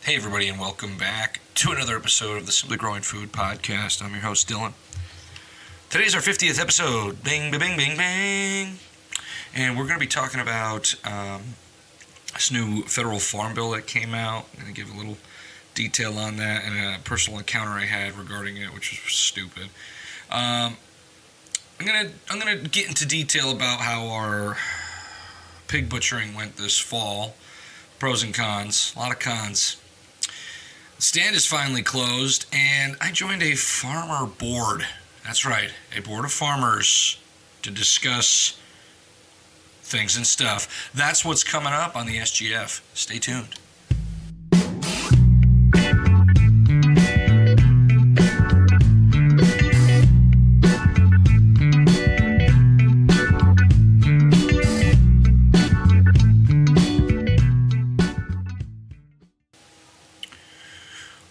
Hey everybody, and welcome back to another episode of the Simply Growing Food Podcast. I'm your host, Dylan. Today's our 50th episode. Bing, bing, bing, bing, bing. And we're going to be talking about this new federal farm bill that came out. I'm going to give a little detail on that and a personal encounter I had regarding it, which was stupid. I'm gonna get into detail about how our pig butchering went this fall. Pros and cons. A lot of cons. The stand is finally closed, and I joined a farmer board. That's right, a board of farmers to discuss things and stuff. That's what's coming up on the SGF. Stay tuned.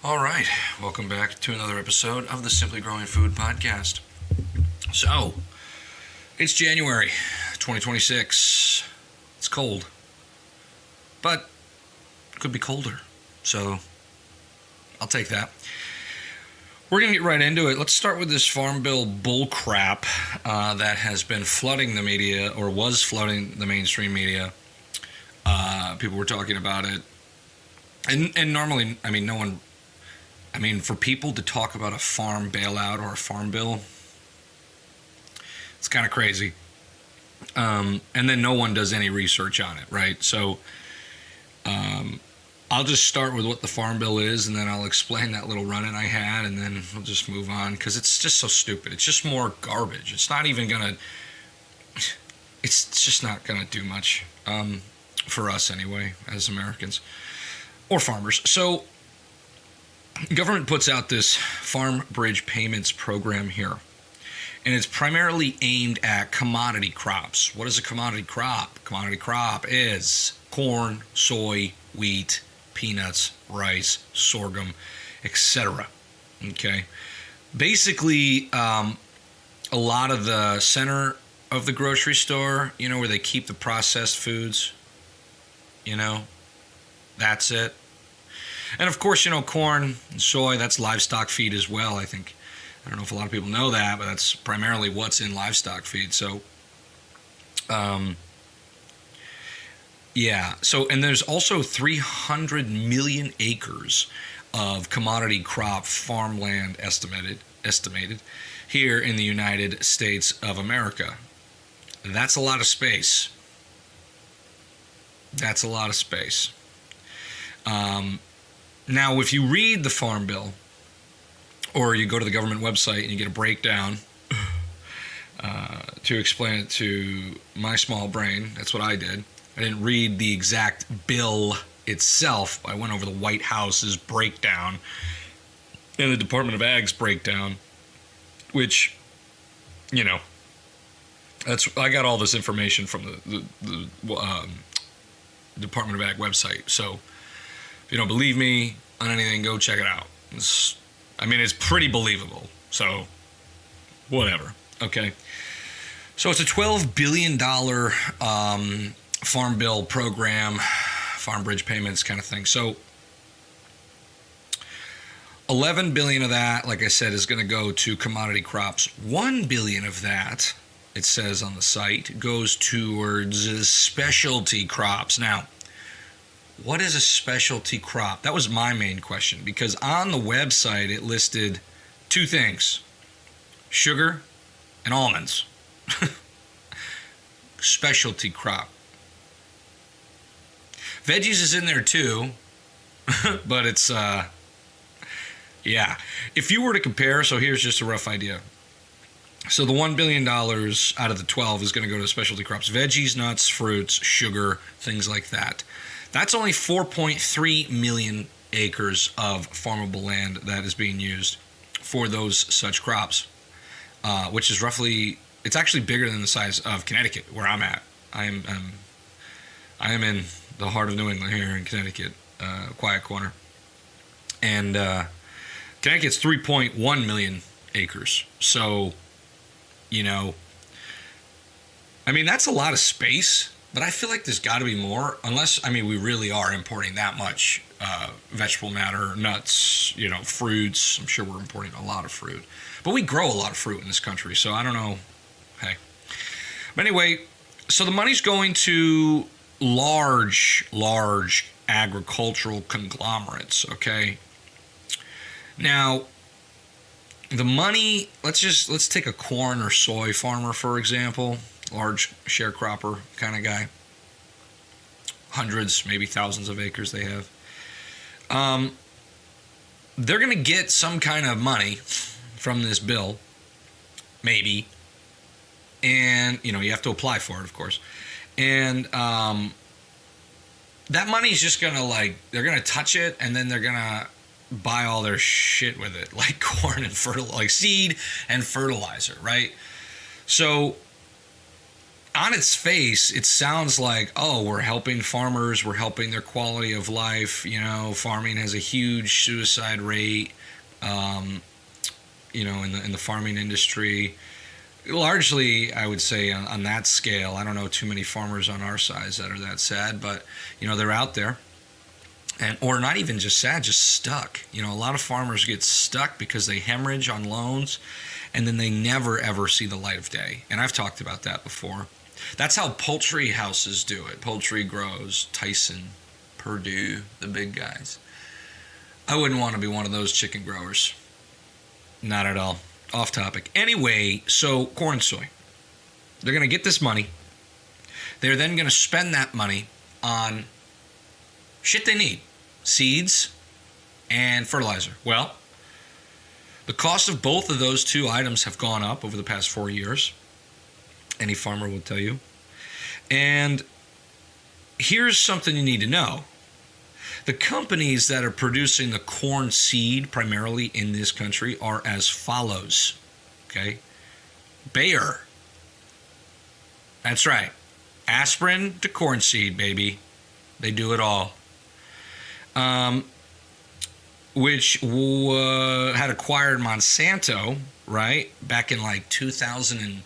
All right, welcome back to another episode of the Simply Growing Food Podcast. So, it's January 2026. It's cold, but it could be colder, so I'll take that. We're going to get right into it. Let's start with this Farm Bill bullcrap that has been flooding the media, or was flooding the mainstream media. People were talking about it, and normally, no one... for people to talk about a farm bailout or a farm bill, it's kind of crazy. And then no one does any research on it, right? So I'll just start with what the farm bill is, and then I'll explain that little run-in I had, and then we'll just move on, because it's just so stupid. It's just more garbage. It's not even going to... It's just not going to do much for us anyway, as Americans or farmers. So... government puts out this farm bridge payments program here, and it's primarily aimed at commodity crops. What is a commodity crop? Commodity crop is corn, soy, wheat, peanuts, rice, sorghum, etc. Okay, basically a lot of the center of the grocery store, where they keep the processed foods, that's it. And of course, corn and soy, that's livestock feed as well, I think. I don't know if a lot of people know that, but that's primarily what's in livestock feed. So, So, and there's also 300 million acres of commodity crop farmland estimated here in the United States of America. That's a lot of space. That's a lot of space. Now, if you read the Farm Bill, or you go to the government website and you get a breakdown to explain it to my small brain, that's what I did. I didn't read the exact bill itself. I went over the White House's breakdown and the Department of Ag's breakdown, which, I got all this information from the Department of Ag website. So, if you don't believe me on anything, go check it out. It's pretty believable. So, whatever. Okay. So, it's a $12 billion farm bill program, farm bridge payments kind of thing. So, $11 billion of that, like I said, is going to go to commodity crops. $1 billion of that, it says on the site, goes towards specialty crops. Now, what is a specialty crop? That was my main question, because on the website it listed two things: sugar and almonds. Specialty crop. Veggies is in there too, but it's, If you were to compare, so here's just a rough idea. So the $1 billion out of the 12 is going to go to specialty crops: veggies, nuts, fruits, sugar, things like that. That's only 4.3 million acres of farmable land that is being used for those such crops, which is roughly, it's actually bigger than the size of Connecticut, where I'm at. I am in the heart of New England here in Connecticut, quiet corner. And Connecticut's 3.1 million acres. So, that's a lot of space. But I feel like there's got to be more, unless, I mean, we really are importing that much vegetable matter, nuts, fruits. I'm sure we're importing a lot of fruit. But we grow a lot of fruit in this country, so I don't know. Hey. But anyway, so the money's going to large agricultural conglomerates, okay? Now, the money, let's take a corn or soy farmer, for example, large sharecropper kind of guy. Hundreds, maybe thousands of acres they have. They're going to get some kind of money from this bill, maybe. And, you have to apply for it, of course. And that money's just going to, they're going to touch it, and then they're going to buy all their shit with it, like corn and seed and fertilizer, right? So on its face, it sounds like, oh, we're helping farmers, we're helping their quality of life. Farming has a huge suicide rate, in the farming industry. Largely, I would say on that scale. I don't know too many farmers on our size that are that sad, but they're out there. Or not even just sad, just stuck. A lot of farmers get stuck because they hemorrhage on loans, and then they never, ever see the light of day. And I've talked about that before. That's how poultry houses do it. Poultry grows, Tyson, Purdue, the big guys. I wouldn't want to be one of those chicken growers. Not at all. Off topic. Anyway, so corn and soy. They're going to get this money. They're then going to spend that money on shit they need. Seeds and fertilizer. Well, the cost of both of those two items have gone up over the past 4 years. Any farmer will tell you. And here's something you need to know. The companies that are producing the corn seed primarily in this country are as follows. Okay? Bayer. That's right. Aspirin to corn seed, baby. They do it all. Which had acquired Monsanto, right? Back in 2000 and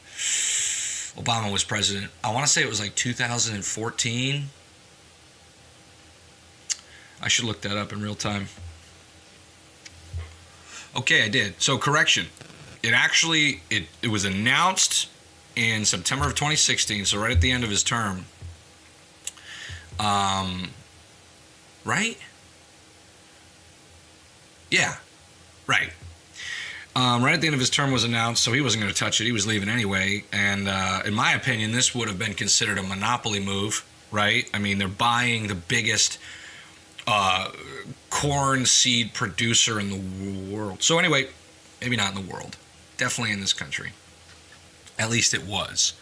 Obama was president. I want to say it was 2014. I should look that up in real time. Okay, I did. So correction. It was announced in September of 2016, so right at the end of his term. Right? Yeah, right. Right at the end of his term was announced, so he wasn't going to touch it. He was leaving anyway. And in my opinion, this would have been considered a monopoly move, right? I mean, they're buying the biggest corn seed producer in the world. So anyway, maybe not in the world. Definitely in this country. At least it was.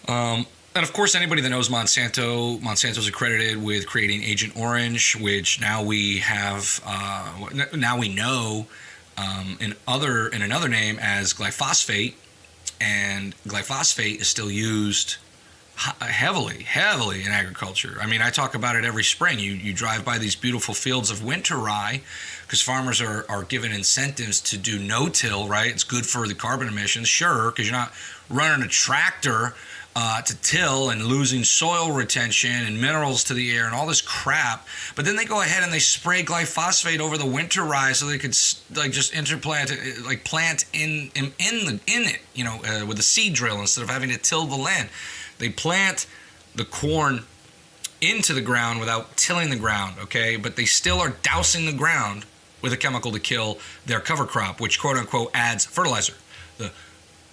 And of course, anybody that knows Monsanto's accredited with creating Agent Orange, which now we have, now we know in another name as glyphosate, and glyphosate is still used heavily in agriculture. I mean, I talk about it every spring. You drive by these beautiful fields of winter rye because farmers are given incentives to do no-till, right? It's good for the carbon emissions, sure, because you're not running a tractor to till and losing soil retention and minerals to the air and all this crap. But then they go ahead and they spray glyphosate over the winter rye so they could just interplant it, plant in it, with a seed drill instead of having to till the land. They plant the corn into the ground without tilling the ground, okay? But they still are dousing the ground with a chemical to kill their cover crop, which quote unquote adds fertilizer. The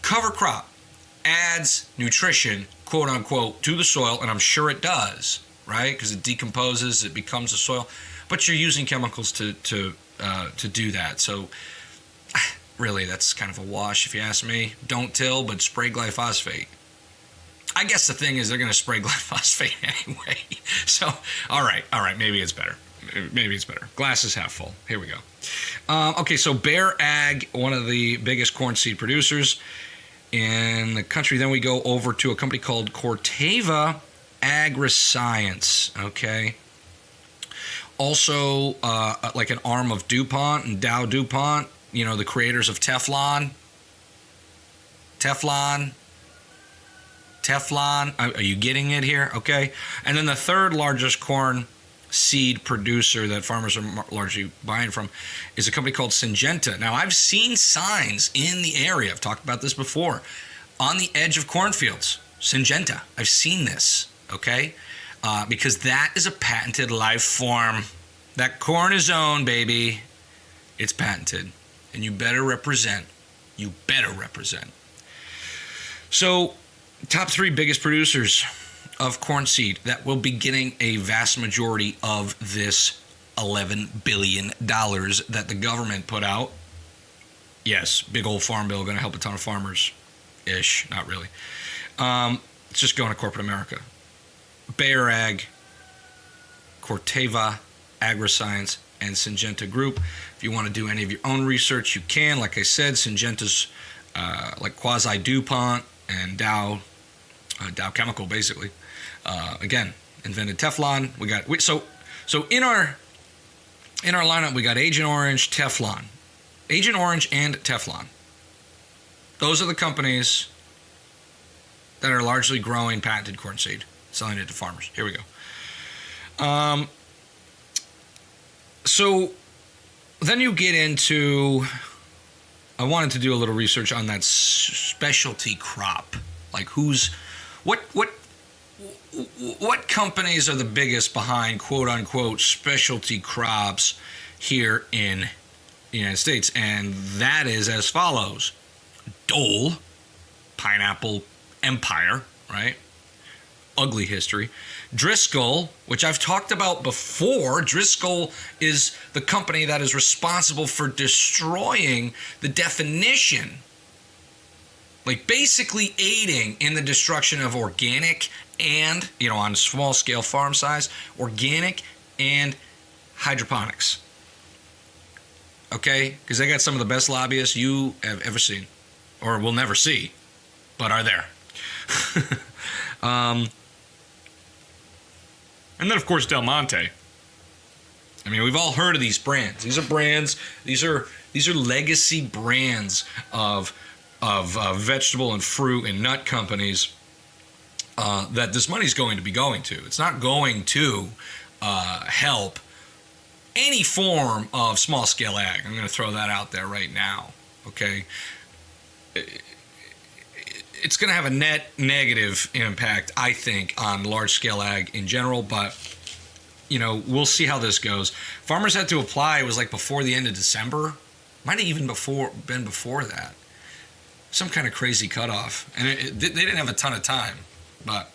cover crop adds nutrition, quote unquote, to the soil, and I'm sure it does, right? Because it decomposes, it becomes a soil, but you're using chemicals to do that. So really, that's kind of a wash if you ask me. Don't till, but spray glyphosate. I guess the thing is they're going to spray glyphosate anyway. So, all right, maybe it's better. Glass is half full. Here we go. Okay, so Bayer Ag, one of the biggest corn seed producers in the country. Then we go over to a company called Corteva Agriscience, okay? Also, like an arm of DuPont and Dow DuPont, the creators of Teflon. Teflon. Are you getting it here? Okay. And then the third largest corn seed producer that farmers are largely buying from is a company called Syngenta. Now, I've seen signs in the area, I've talked about this before, on the edge of cornfields. Syngenta. I've seen this, okay? Because that is a patented life form. That cortisone, baby, it's patented. And you better represent. You better represent. So, top 3 biggest producers of corn seed that will be getting a vast majority of this $11 billion that the government put out. Yes, big old farm bill going to help a ton of farmers. Ish, not really. It's just going to corporate America. Bayer Ag, Corteva, AgriScience, and Syngenta Group. If you want to do any of your own research, you can. Like I said, Syngenta's like quasi DuPont and Dow Chemical, basically. Again, invented Teflon. So in our lineup, we got Agent Orange, Teflon, Agent Orange, and Teflon. Those are the companies that are largely growing patented corn seed, selling it to farmers. Here we go. So then you get into, I wanted to do a little research on that specialty crop. Like what companies are the biggest behind quote unquote specialty crops here in the United States? And that is as follows. Dole, pineapple empire, right? Ugly history. Driscoll, which I've talked about before. Driscoll is the company that is responsible for destroying the definition, like basically aiding in the destruction of organic and, on small scale farm size, organic and hydroponics. Okay? Because they got some of the best lobbyists you have ever seen, or will never see, but are there. And then, of course, Del Monte. I mean, we've all heard of these brands. These are brands. These are legacy brands of vegetable and fruit and nut companies that this money's going to be going to. It's not going to help any form of small-scale ag. I'm going to throw that out there right now. Okay. It's going to have a net negative impact, I think, on large-scale ag in general, but, we'll see how this goes. Farmers had to apply, it was like before the end of December. Might have even been before that. Some kind of crazy cutoff. And they didn't have a ton of time, but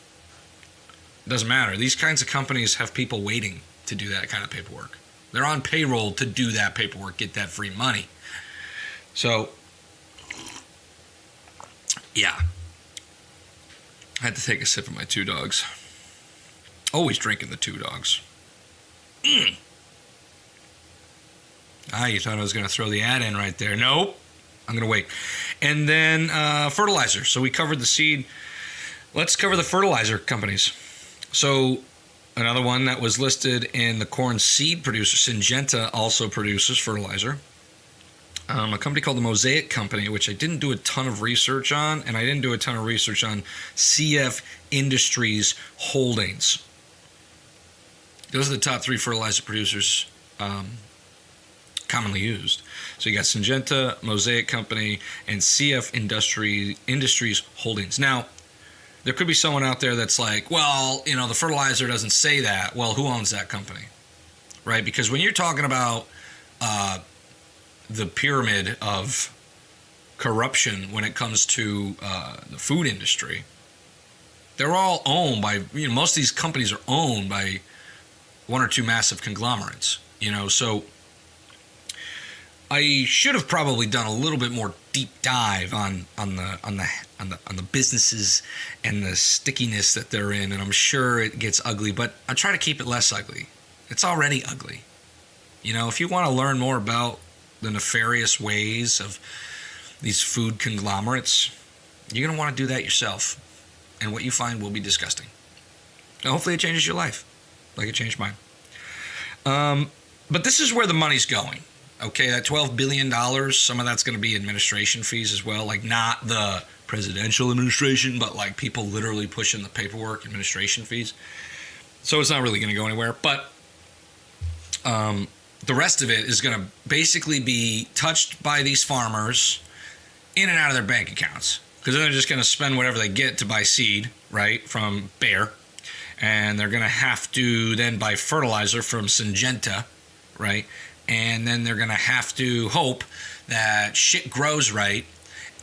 it doesn't matter. These kinds of companies have people waiting to do that kind of paperwork. They're on payroll to do that paperwork, get that free money. So, yeah. I had to take a sip of my Two Dogs. Always drinking the Two Dogs. You thought I was going to throw the ad in right there. Nope. I'm going to wait. And then fertilizer. So we covered the seed. Let's cover the fertilizer companies. So another one that was listed in the corn seed producer, Syngenta, also produces fertilizer. A company called the Mosaic Company, which I didn't do a ton of research on, and I didn't do a ton of research on CF Industries Holdings. Those are the top 3 fertilizer producers commonly used. So you got Syngenta, Mosaic Company, and CF Industries Holdings. Now, there could be someone out there that's like, well, the fertilizer doesn't say that. Well, who owns that company? Right? Because when you're talking about the pyramid of corruption when it comes to the food industry, they're all owned by, most of these companies are owned by one or two massive conglomerates, so I should have probably done a little bit more deep dive on the businesses and the stickiness that they're in, and I'm sure it gets ugly, but I try to keep it less ugly. It's already ugly. If you want to learn more about the nefarious ways of these food conglomerates, you're going to want to do that yourself. And what you find will be disgusting. And hopefully it changes your life, like it changed mine. But this is where the money's going. Okay, that $12 billion, some of that's going to be administration fees as well. Like, not the presidential administration, but like people literally pushing the paperwork, administration fees. So it's not really going to go anywhere. But the rest of it is going to basically be touched by these farmers in and out of their bank accounts. Because then they're just going to spend whatever they get to buy seed, right, from Bayer. And they're going to have to then buy fertilizer from Syngenta, right? And then they're going to have to hope that shit grows right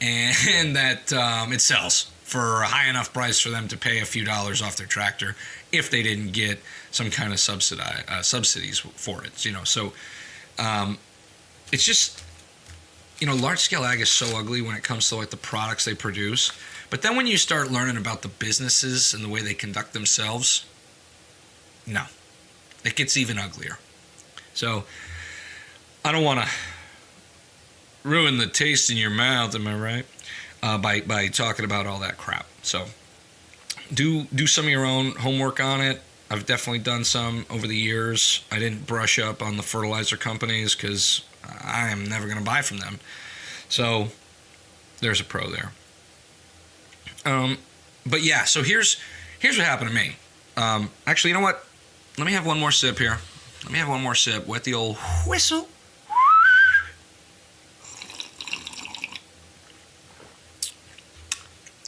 and that it sells for a high enough price for them to pay a few dollars off their tractor if they didn't get some kind of subsidies for it. So it's just, large-scale ag is so ugly when it comes to like the products they produce. But then when you start learning about the businesses and the way they conduct themselves, no, it gets even uglier. So I don't want to ruin the taste in your mouth, am I right? By talking about all that crap. So do some of your own homework on it. I've definitely done some over the years. I didn't brush up on the fertilizer companies because I am never going to buy from them. So there's a pro there. But yeah, so here's what happened to me. Actually, you know what? Let me have one more sip here. Wet the old whistle.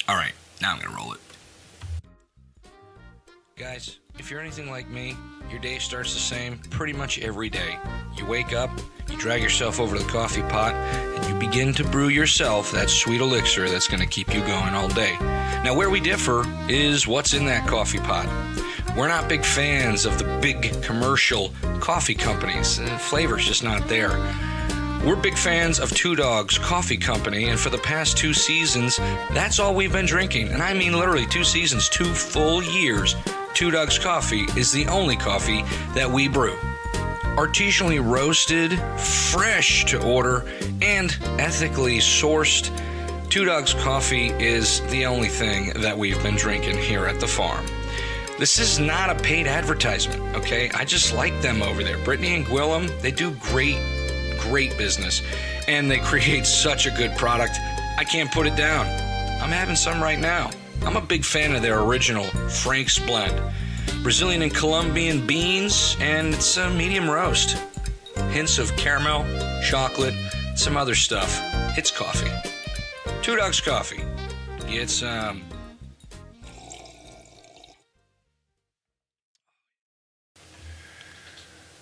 All right, now I'm going to roll it. Guys, if you're anything like me, your day starts the same pretty much every day. You wake up, you drag yourself over to the coffee pot, and you begin to brew yourself that sweet elixir that's going to keep you going all day. Now, where we differ is what's in that coffee pot. We're not big fans of the big commercial coffee companies. The flavor's just not there. We're big fans of Two Dogs Coffee Company, and for the past 2 seasons, that's all we've been drinking. And I mean literally 2 seasons, 2 full years. Two Dogs Coffee is the only coffee that we brew. Artisanally roasted, fresh to order, and ethically sourced, Two Dogs Coffee is the only thing that we've been drinking here at the farm. This is not a paid advertisement, okay? I just like them over there. Brittany and Gwillem, they do great business, and they create such a good product. I can't put it down. I'm having some right now. I'm a big fan of their original Frank's blend. Brazilian and Colombian beans, and it's a medium roast. Hints of caramel, chocolate, some other stuff. It's coffee. Two Dogs Coffee. It's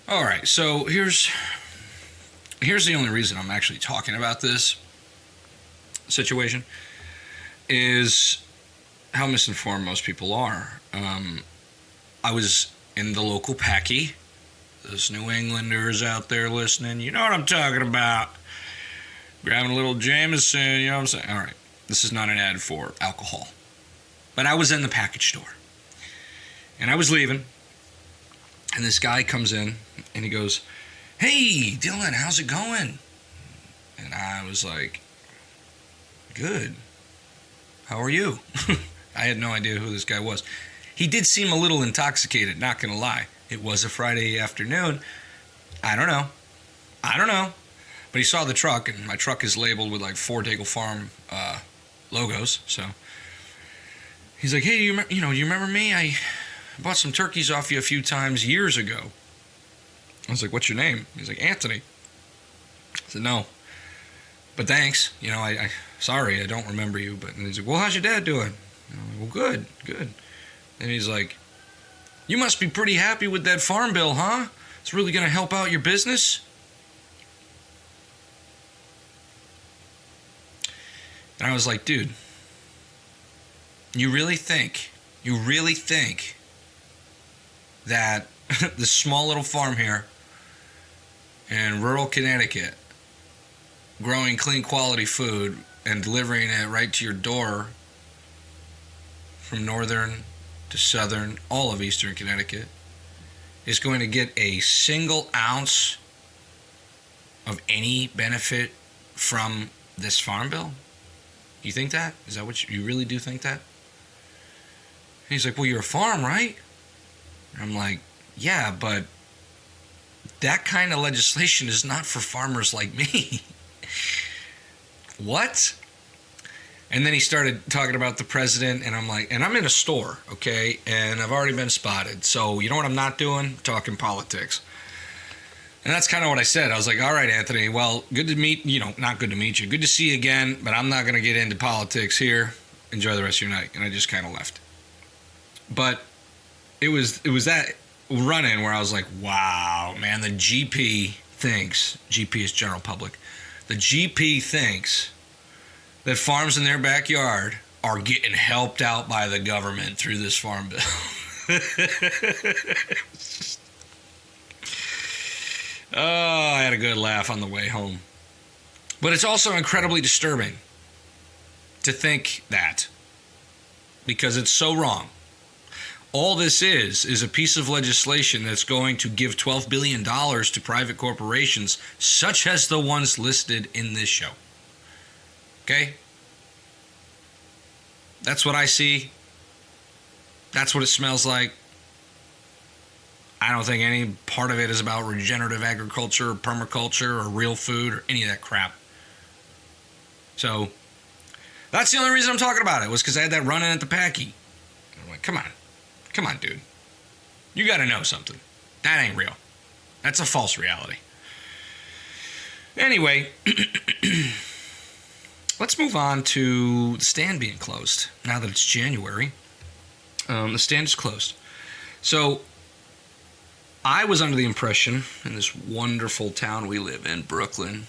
All right, so here's the only reason I'm actually talking about this situation is how misinformed most people are. I was in the local Packy. Those New Englanders out there listening, you know what I'm talking about. Grabbing a little Jameson, you know what I'm saying? All right, this is not an ad for alcohol. But I was in the package store. And I was leaving. And this guy comes in and he goes, "Hey, Dylan, how's it going?" And I was like, "Good. How are you?" I had no idea who this guy was. He did seem a little intoxicated, not going to lie. It was a Friday afternoon. I don't know. But he saw the truck, and my truck is labeled with like 4 Daigle Farm logos. So he's like, "Hey, you remember me? I bought some turkeys off you a few times years ago." I was like, "What's your name?" He's like, "Anthony." I said, "No, but thanks. I sorry, I don't remember you." But and he's like, "Well, how's your dad doing?" And I'm like, "Well, good." And he's like, "You must be pretty happy with that farm bill, huh? It's really going to help out your business?" And I was like, "Dude, you really think that this small little farm here in rural Connecticut, growing clean quality food and delivering it right to your door from northern to southern, all of eastern Connecticut, is going to get a single ounce of any benefit from this farm bill? You think that? Is that what you really do think that?" And he's like, "Well, you're a farm, right?" And I'm like, "Yeah, but that kind of legislation is not for farmers like me. What? And then he started talking about the president, and I'm like, and I'm in a store, okay? And I've already been spotted. So you know what I'm not doing? Talking politics. And that's kind of what I said. I was like, all right, Anthony, well, good to meet, not good to meet you. Good to see you again, but I'm not going to get into politics here. Enjoy the rest of your night. And I just kind of left. But it was that run-in where I was like, wow, man, the GP thinks, GP is general public, the GP thinks that farms in their backyard are getting helped out by the government through this farm bill. Oh, I had a good laugh on the way home. But it's also incredibly disturbing to think that, because it's so wrong. All this is a piece of legislation that's going to give $12 billion to private corporations, such as the ones listed in this show. Okay? That's what I see. That's what it smells like. I don't think any part of it is about regenerative agriculture or permaculture or real food or any of that crap. So, that's the only reason I'm talking about it, was because I had that run-in at the Packy. I'm like, come on, dude. You got to know something. That ain't real. That's a false reality. Anyway, let's move on to the stand being closed. Now that it's January, the stand is closed. So, I was under the impression, in this wonderful town we live in, Brooklyn,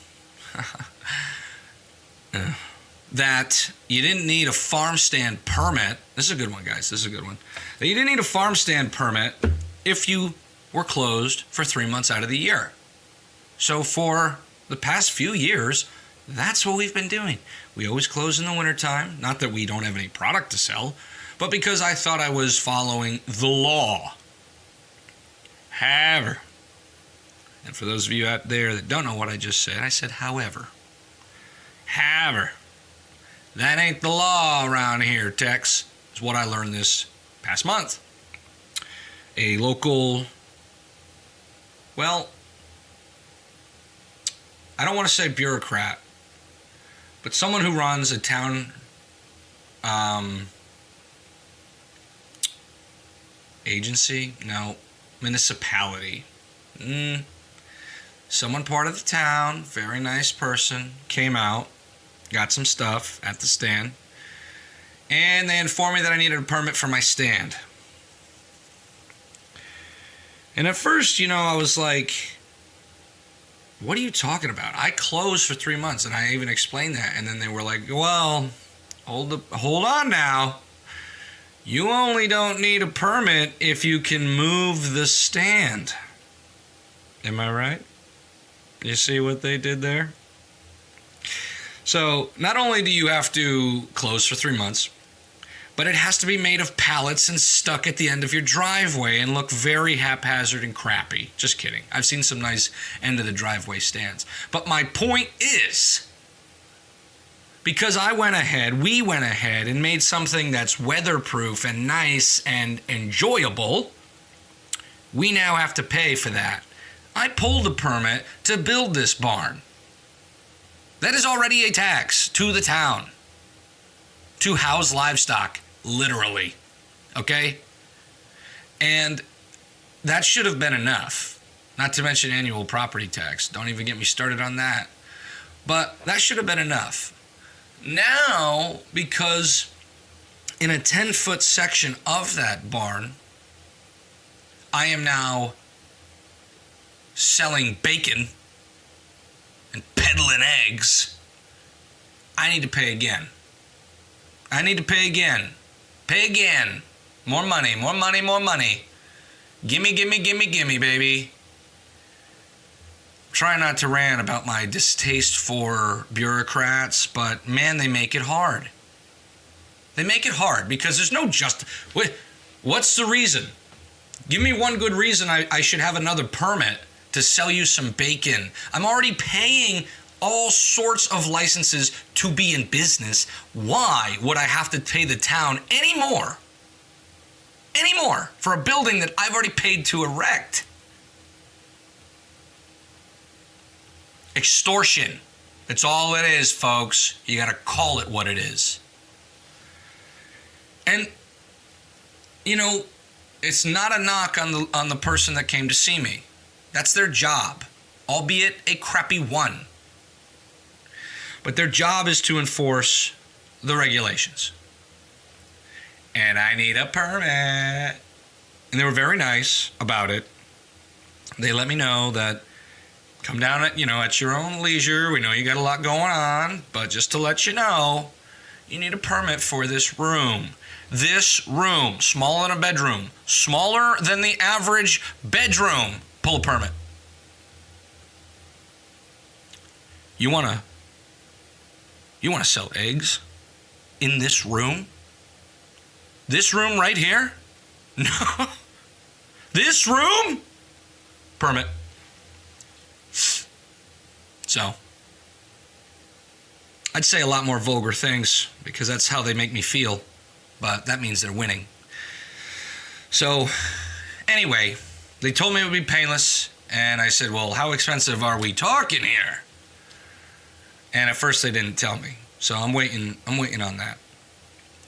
that you didn't need a farm stand permit. This is a good one, guys. This is a good one. That you didn't need a farm stand permit if you were closed for 3 months out of the year. So for the past few years, that's what we've been doing. We always close in the wintertime. Not that we don't have any product to sell, but because I thought I was following the law. However, and for those of you out there that don't know what I just said, I said however, that ain't the law around here, Tex, is what I learned this past month. A local, well, I don't want to say bureaucrat, but someone who runs a town agency, municipality. Someone part of the town, very nice person, came out, got some stuff at the stand, and they informed me that I needed a permit for my stand. And at first, I was like, what are you talking about? I closed for 3 months, and I even explained that. And then they were like, well, hold on now. You only don't need a permit if you can move the stand. Am I right? You see what they did there? So, not only do you have to close for 3 months, but it has to be made of pallets and stuck at the end of your driveway and look very haphazard and crappy. Just kidding. I've seen some nice end of the driveway stands. But my point is, because we went ahead and made something that's weatherproof and nice and enjoyable, we now have to pay for that. I pulled a permit to build this barn. That is already a tax to the town. To house livestock, literally. Okay? And that should have been enough. Not to mention annual property tax. Don't even get me started on that. But that should have been enough. Now, because in a 10-foot section of that barn, I am now selling bacon and peddling eggs, I need to pay again. Pay again. More money. Gimme, baby. Try not to rant about my distaste for bureaucrats, but man, they make it hard. They make it hard because there's no what's the reason? Give me one good reason I should have another permit to sell you some bacon. I'm already paying all sorts of licenses to be in business. Why would I have to pay the town any more for a building that I've already paid to erect? Extortion. That's all it is, folks. You got to call it what it is. And, it's not a knock on the person that came to see me. That's their job, albeit a crappy one. But their job is to enforce the regulations. And I need a permit. And they were very nice about it. They let me know that come down at your own leisure. We know you got a lot going on, but just to let you know, you need a permit for this room. This room, smaller than a bedroom, smaller than the average bedroom, pull a permit. You wanna sell eggs in this room? This room right here? No. This room? Permit. So, I'd say a lot more vulgar things because that's how they make me feel, but that means they're winning. So, anyway, they told me it would be painless, and I said, well, how expensive are we talking here? And at first they didn't tell me, so I'm waiting on that.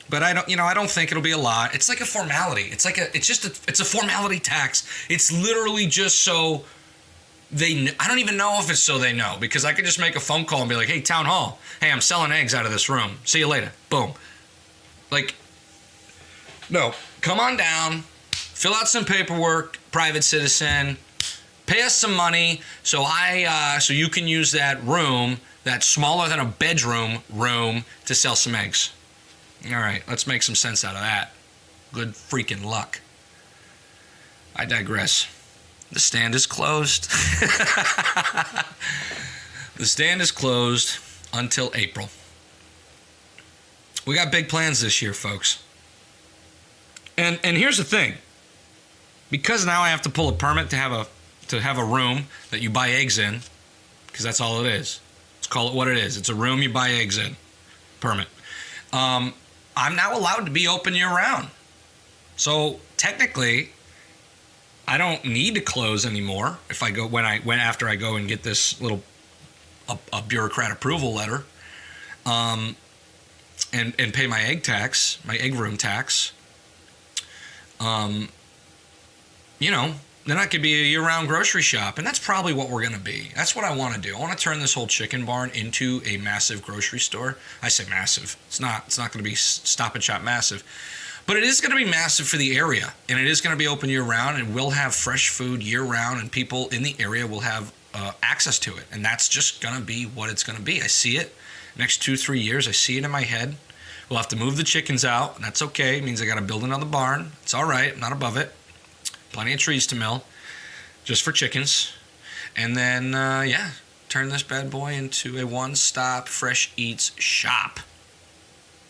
But I don't think it'll be a lot. It's like a formality. It's a formality tax. It's literally just so I don't even know if it's so they know, because I could just make a phone call and be like, hey, town hall, hey, I'm selling eggs out of this room. See you later. Boom. Like, no, come on down, fill out some paperwork, private citizen, pay us some money so you can use that room, that's smaller than a bedroom room, to sell some eggs. All right, let's make some sense out of that. Good freaking luck. I digress. The stand is closed. The stand is closed until April. We got big plans this year, folks. And here's the thing. Because now I have to pull a permit to have a room that you buy eggs in, because that's all it is. Let's call it what it is. It's a room you buy eggs in. Permit. I'm now allowed to be open year-round. So technically, I don't need to close anymore if I go after I go and get this little a bureaucrat approval letter, and pay my egg tax, my egg room tax. Then I could be a year-round grocery shop, and that's probably what we're going to be. That's what I want to do. I want to turn this whole chicken barn into a massive grocery store. I say massive. It's not going to be Stop and Shop massive. But it is going to be massive for the area, and it is going to be open year-round, and we'll have fresh food year-round, and people in the area will have access to it. And that's just going to be what it's going to be. I see it. Next 2-3 years, I see it in my head. We'll have to move the chickens out, and that's okay. It means I got to build another barn. It's all right. I'm not above it. Plenty of trees to mill, just for chickens. And then, turn this bad boy into a one-stop fresh eats shop.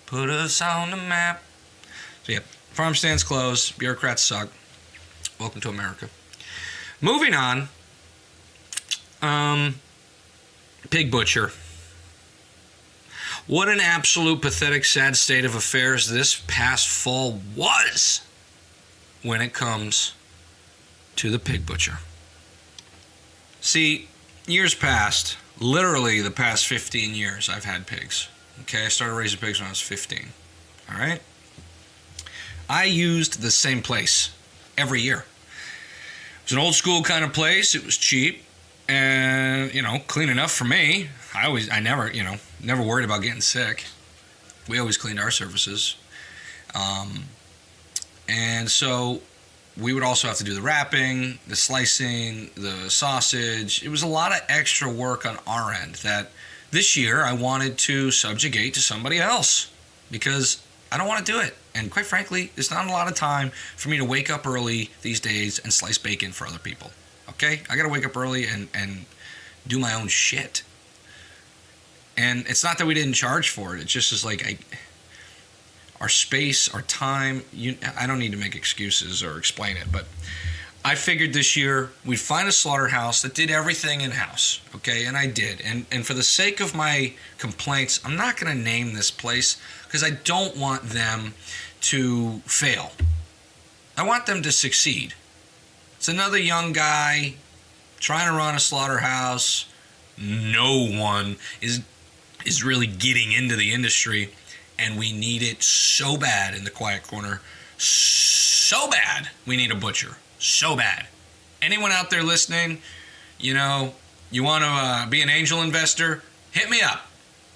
Put us on the map. So, farm stands closed. Bureaucrats suck. Welcome to America. Moving on. Pig butcher. What an absolute pathetic, sad state of affairs this past fall was when it comes to the pig butcher. See, years past, literally the past 15 years, I've had pigs. Okay, I started raising pigs when I was 15. All right? I used the same place every year. It was an old school kind of place. It was cheap and, clean enough for me. I never worried about getting sick. We always cleaned our surfaces. And so we would also have to do the wrapping, the slicing, the sausage. It was a lot of extra work on our end that this year I wanted to subjugate to somebody else because I don't want to do it. And quite frankly, there's not a lot of time for me to wake up early these days and slice bacon for other people. Okay? I got to wake up early and do my own shit. And it's not that we didn't charge for it. It just is like our space, our time. I don't need to make excuses or explain it, but I figured this year we'd find a slaughterhouse that did everything in-house, okay? And I did. And for the sake of my complaints, I'm not going to name this place because I don't want them to fail. I want them to succeed. It's another young guy trying to run a slaughterhouse, No one is really getting into the industry, and we need it so bad in the quiet corner. So bad. We need a butcher. So bad. Anyone out there listening, you want to be an angel investor, hit me up,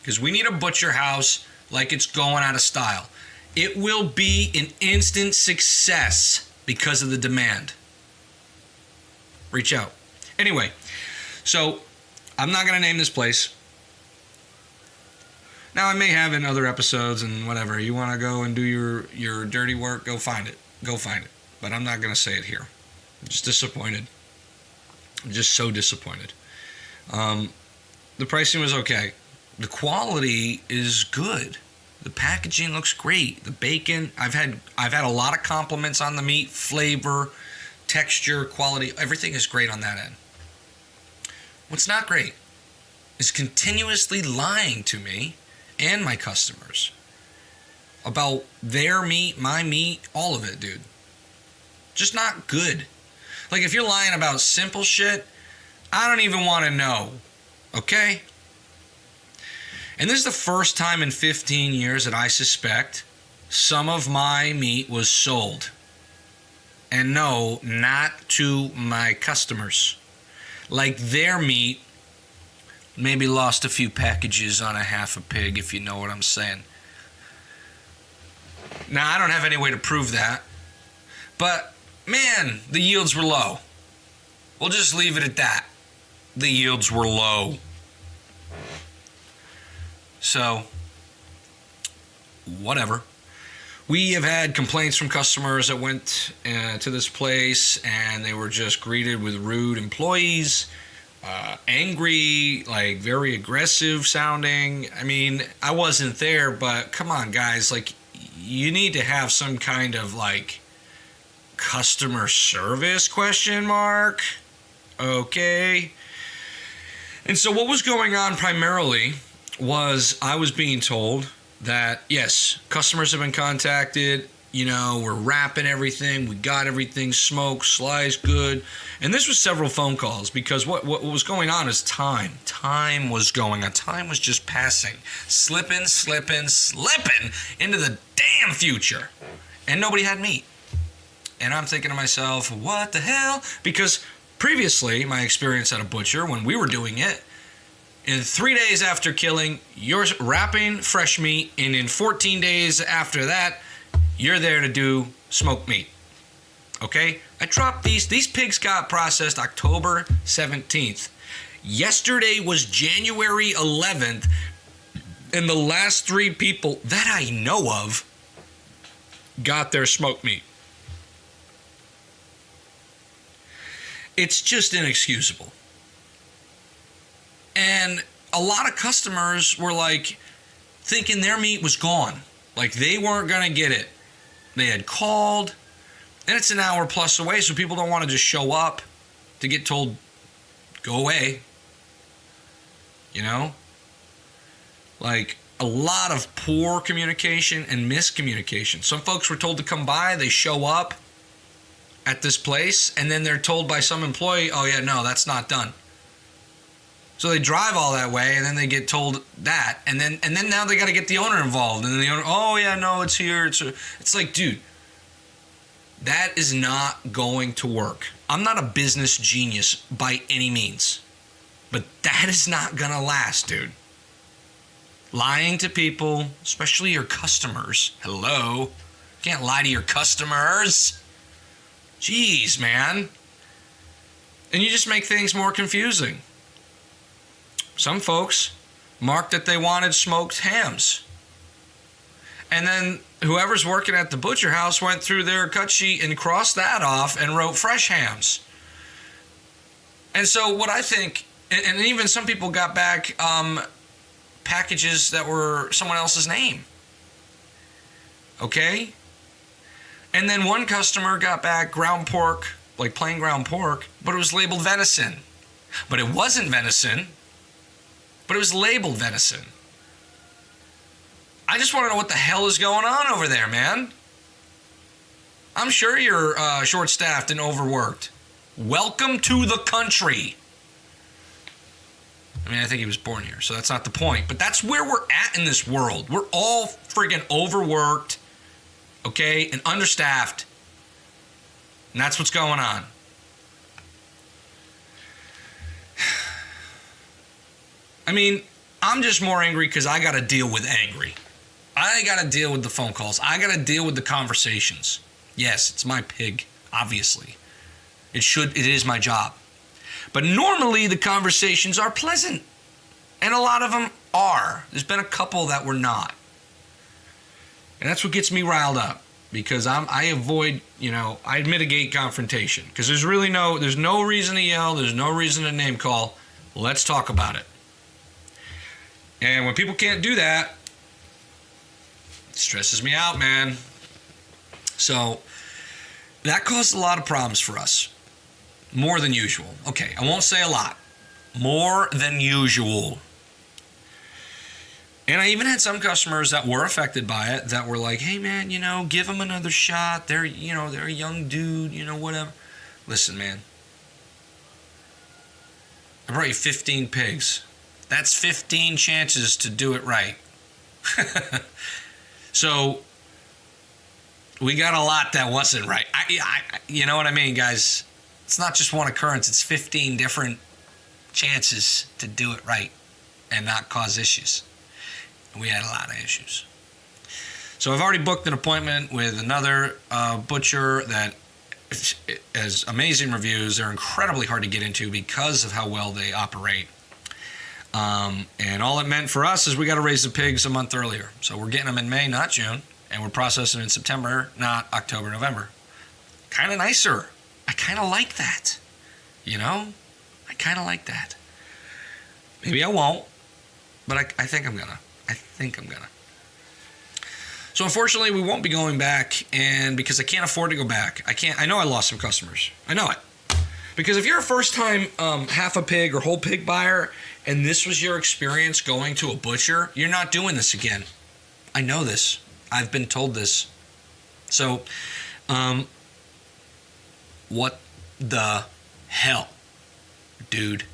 because we need a butcher house like it's going out of style. It will be an instant success because of the demand. Reach out. Anyway, so I'm not going to name this place. Now, I may have in other episodes and whatever. You want to go and do your dirty work, go find it. Go find it. But I'm not going to say it here. I'm just disappointed. I'm just so disappointed. The pricing was okay. The quality is good. The packaging looks great. The bacon, I've had a lot of compliments on the meat, flavor, texture, quality. Everything is great on that end. What's not great is continuously lying to me and my customers about their meat, my meat, all of it, dude. Just not good. Like, if you're lying about simple shit, I don't even want to know, okay? And this is the first time in 15 years that I suspect some of my meat was sold. And no, not to my customers. Like, their meat maybe lost a few packages on a half a pig, if you know what I'm saying. Now, I don't have any way to prove that. But, man, the yields were low. We'll just leave it at that. The yields were low. So, whatever. We have had complaints from customers that went to this place, and they were just greeted with rude employees, angry, like very aggressive sounding. I mean, I wasn't there, but come on, guys. Like, you need to have some kind of, like, customer service question mark. Okay. And so what was going on primarily was I was being told that, yes, customers have been contacted, we're wrapping everything, we got everything smoked, sliced, good. And this was several phone calls, because what was going on is time. Time was going on. Time was just passing, slipping into the damn future. And nobody had meat. And I'm thinking to myself, what the hell? Because previously, my experience at a butcher, when we were doing it, in 3 days after killing, you're wrapping fresh meat, and in 14 days after that, you're there to do smoked meat. Okay? I dropped these. These pigs got processed October 17th. Yesterday was January 11th, and the last 3 people that I know of got their smoked meat. It's just inexcusable. And a lot of customers were like thinking their meat was gone. Like they weren't going to get it. They had called, and it's an hour plus away, so people don't want to just show up to get told, go away. Like a lot of poor communication and miscommunication. Some folks were told to come by, they show up at this place, and then they're told by some employee, oh yeah, no, that's not done. So they drive all that way, and then they get told that, and then now they got to get the owner involved, and then the owner, oh yeah, no, it's here. It's like, dude, that is not going to work. I'm not a business genius by any means, but that is not gonna last, dude. Lying to people, especially your customers. Hello, you can't lie to your customers. Jeez, man. And you just make things more confusing. Some folks marked that they wanted smoked hams. And then whoever's working at the butcher house went through their cut sheet and crossed that off and wrote fresh hams. And so what I think, and even some people got back packages that were someone else's name. Okay? And then one customer got back ground pork, like plain ground pork, but it was labeled venison. But it wasn't venison, but it was labeled venison. I just want to know what the hell is going on over there, man. I'm sure you're short-staffed and overworked. Welcome to the country. I mean, I think he was born here, so that's not the point. But that's where we're at in this world. We're all friggin' overworked, okay, and understaffed. And that's what's going on. I mean, I'm just more angry because I got to deal with angry. I got to deal with the phone calls. I got to deal with the conversations. Yes, it's my pig, obviously. It is my job. But normally the conversations are pleasant. And a lot of them are. There's been a couple that were not. And that's what gets me riled up. Because I avoid, I mitigate confrontation. Because there's no reason to yell. There's no reason to name call. Let's talk about it. And when people can't do that, it stresses me out, man. So that caused a lot of problems for us. More than usual. Okay, I won't say a lot. More than usual. And I even had some customers that were affected by it that were like, hey, man, give them another shot. They're a young dude, whatever. Listen, man. I brought you 15 pigs. That's 15 chances to do it right. So we got a lot that wasn't right. You know what I mean, guys? It's not just one occurrence. It's 15 different chances to do it right and not cause issues. And we had a lot of issues. So I've already booked an appointment with another butcher that has amazing reviews. They're incredibly hard to get into because of how well they operate. And all it meant for us is we got to raise the pigs a month earlier. So we're getting them in May, not June. And we're processing in September, not October, November. Kind of nicer. I kind of like that. I kind of like that. Maybe I won't. But I think I'm gonna. So unfortunately, we won't be going back. And because I can't afford to go back. I know I lost some customers. I know it. Because if you're a first-time half a pig or whole pig buyer, and this was your experience going to a butcher, you're not doing this again. I know this. I've been told this. So, what the hell, dude?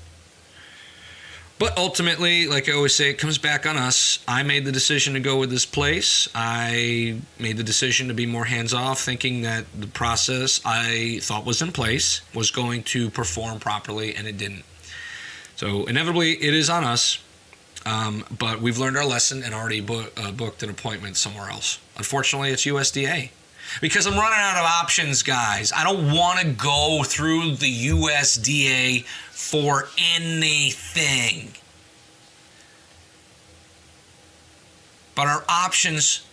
But ultimately, like I always say, it comes back on us. I made the decision to go with this place. I made the decision to be more hands-off, thinking that the process I thought was in place was going to perform properly, and it didn't. So inevitably, it is on us. But we've learned our lesson and already booked an appointment somewhere else. Unfortunately, it's USDA. Because I'm running out of options, guys. I don't want to go through the USDA for anything. But our options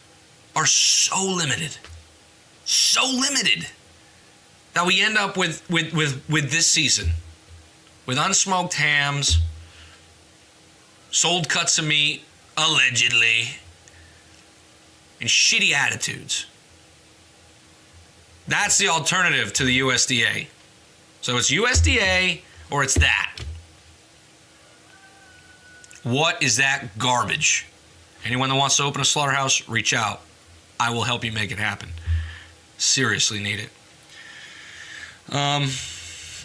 are so limited. So limited. That we end up with this season. With unsmoked hams, sold cuts of meat, allegedly, and shitty attitudes. That's the alternative to the USDA. So it's USDA or it's that. What is that garbage? Anyone that wants to open a slaughterhouse, reach out. I will help you make it happen. Seriously need it.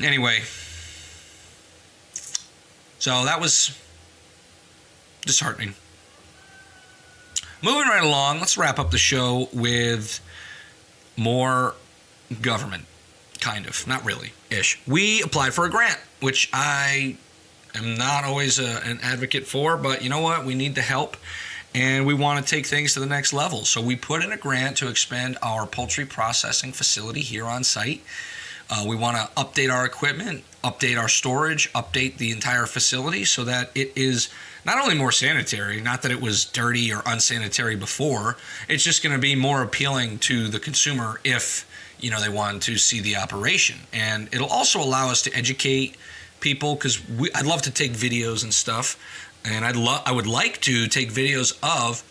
Anyway. So that was disheartening. Moving right along, let's wrap up the show with more government, kind of, not really, ish. We applied for a grant, which I am not always an advocate for, but you know what? We need the help, and we want to take things to the next level. So we put in a grant to expand our poultry processing facility here on site. We want to update our equipment, update our storage, update the entire facility so that it is not only more sanitary, not that it was dirty or unsanitary before, it's just going to be more appealing to the consumer if, they want to see the operation. And it'll also allow us to educate people because I'd love to take videos and stuff. And I would like to take videos of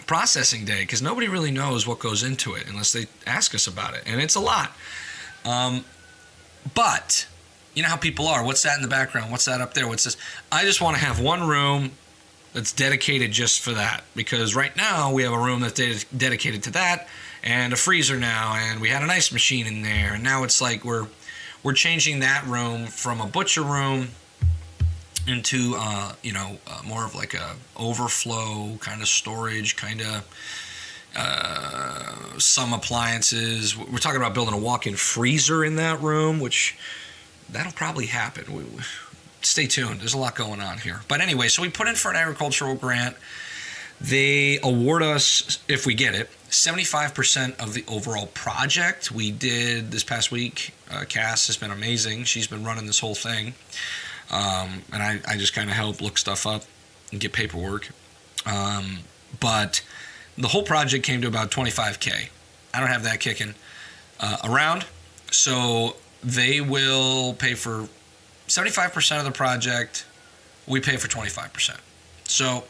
processing day because nobody really knows what goes into it unless they ask us about it. And it's a lot. But you know how people are. What's that in the background? What's that up there? What's this? I just want to have one room that's dedicated just for that. Because right now we have a room that's dedicated to that and a freezer now. And we had an ice machine in there. And now it's like we're changing that room from a butcher room into more of like a overflow kind of storage, kind of some appliances. We're talking about building a walk-in freezer in that room, which that'll probably happen. Stay tuned. There's a lot going on here. But anyway, so we put in for an agricultural grant. They award us, if we get it, 75% of the overall project. We did this past week. Cass has been amazing. She's been running this whole thing. And I just kind of help look stuff up and get paperwork. But the whole project came to about $25K. I don't have that kicking around. So they will pay for 75% of the project. We pay for 25%. So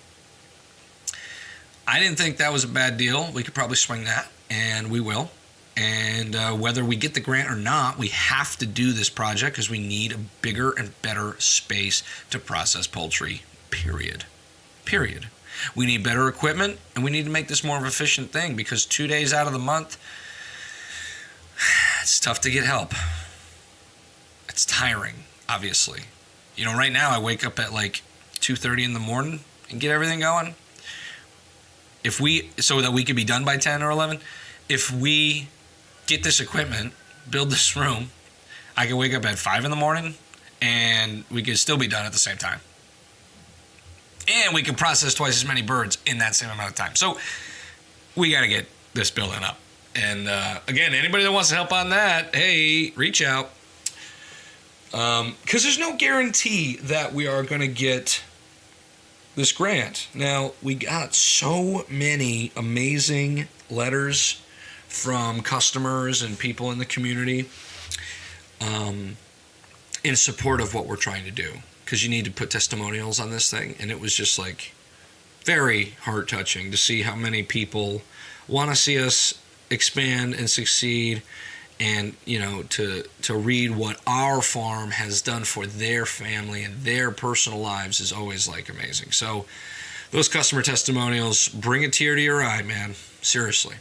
I didn't think that was a bad deal. We could probably swing that, and we will. And whether we get the grant or not, we have to do this project because we need a bigger and better space to process poultry, period. We need better equipment, and we need to make this more of an efficient thing because 2 days out of the month, it's tough to get help. It's tiring, obviously. Right now I wake up at like 2:30 in the morning and get everything going. So that we could be done by 10 or 11, if we get this equipment, build this room, I can wake up at 5 in the morning and we can still be done at the same time. And we can process twice as many birds in that same amount of time. So we got to get this building up. And again, anybody that wants to help on that, hey, reach out. Because there's no guarantee that we are going to get this grant. Now, we got so many amazing letters from customers and people in the community in support of what we're trying to do. Because you need to put testimonials on this thing. And it was just like very heart-touching to see how many people want to see us expand and succeed. And, to read what our farm has done for their family and their personal lives is always like amazing. So those customer testimonials bring a tear to your eye, man. Seriously.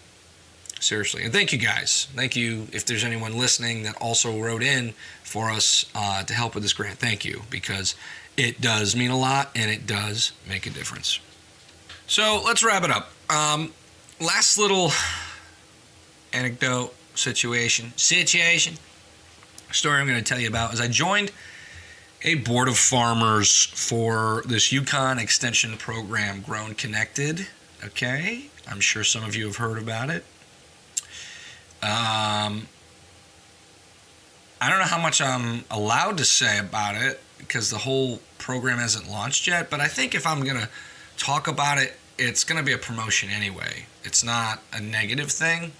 And thank you guys. Thank you if there's anyone listening that also wrote in for us to help with this grant. Thank you, because it does mean a lot and it does make a difference. So let's wrap it up. Last little anecdote. Situation story I'm going to tell you about is I joined a board of farmers for this Yukon extension program, Grown Connected. Okay, I'm sure some of you have heard about it. I don't know how much I'm allowed to say about it because the whole program hasn't launched yet, but I think if I'm going to talk about it, it's going to be a promotion anyway. It's not a negative thing.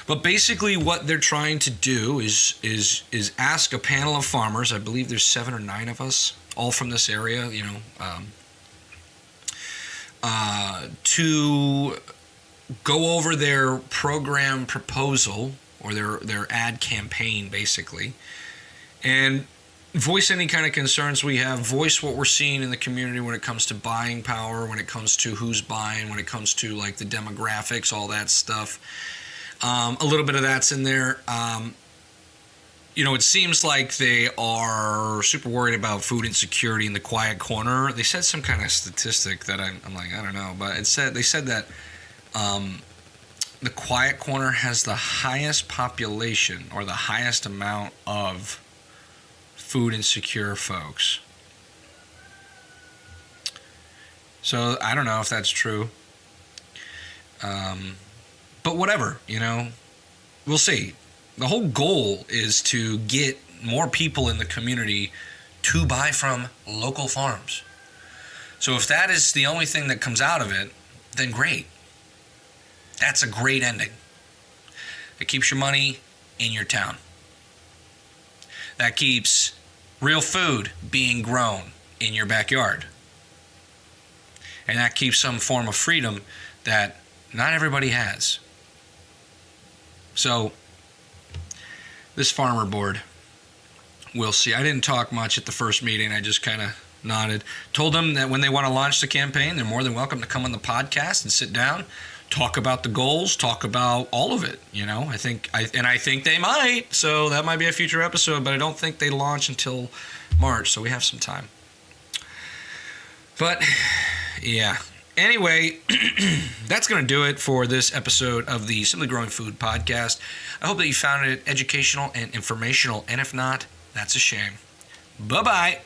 But basically what they're trying to do is ask a panel of farmers, I believe there's 7 or 9 of us, all from this area, to go over their program proposal or their ad campaign, basically, and voice any kind of concerns we have, voice what we're seeing in the community when it comes to buying power, when it comes to who's buying, when it comes to like the demographics, all that stuff. A little bit of that's in there. It seems like they are super worried about food insecurity in the quiet corner. They said some kind of statistic that I'm like, I don't know, but they said that the quiet corner has the highest population or the highest amount of food insecure folks. So I don't know if that's true. But whatever, we'll see. The whole goal is to get more people in the community to buy from local farms. So if that is the only thing that comes out of it, then great. That's a great ending. It keeps your money in your town. That keeps real food being grown in your backyard. And that keeps some form of freedom that not everybody has. So, this farmer board, we'll see. I didn't talk much at the first meeting. I just kind of nodded. Told them that when they want to launch the campaign, they're more than welcome to come on the podcast and sit down, talk about the goals, talk about all of it. I think they might. So that might be a future episode, but I don't think they launch until March. So we have some time. But, yeah. Anyway, that's going to do it for this episode of the Simply Growing Food podcast. I hope that you found it educational and informational, and if not, that's a shame. Bye-bye.